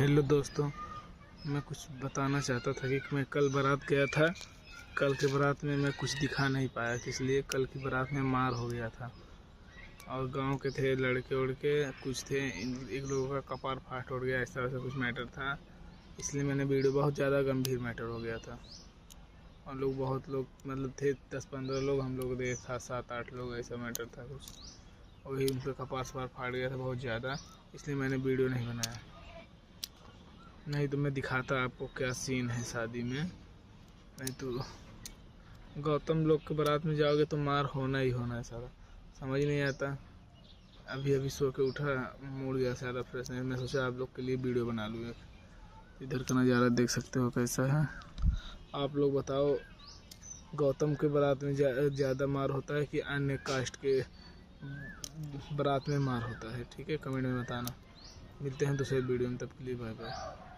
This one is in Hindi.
हेलो दोस्तों, मैं कुछ बताना चाहता था कि मैं कल बारात गया था। कल के बारात में मैं कुछ दिखा नहीं पाया, इसलिए कल की बारात में मार हो गया था। और गांव के थे लड़के उड़के कुछ थे, एक लोगों का कपार फाट उड़ गया, ऐसा वैसा कुछ मैटर था। इसलिए मैंने वीडियो, बहुत ज़्यादा गंभीर मैटर हो गया था। और लोग, बहुत लोग मतलब थे, 10-15 लोग, हम लोग थे 7-8 लोग, ऐसा मैटर था कुछ। वही उनका कपार फाट गया था बहुत ज़्यादा, इसलिए मैंने वीडियो नहीं बनाया। नहीं तो मैं दिखाता आपको क्या सीन है शादी में। नहीं तो गौतम लोग के बारात में जाओगे तो मार होना ही होना है सारा। समझ नहीं आता। अभी अभी सो के उठा, मूड गया सारा फ्रेश नहीं। मैं सोचा आप लोग के लिए वीडियो बना लूँ। इधर का नज़ारा देख सकते हो कैसा है। आप लोग बताओ, गौतम के बारात में ज़्यादा मार होता है कि अन्य कास्ट के बारात में मार होता है? ठीक है, कमेंट में बताना। मिलते हैं दूसरे वीडियो में, तब के लिए बाय बाय।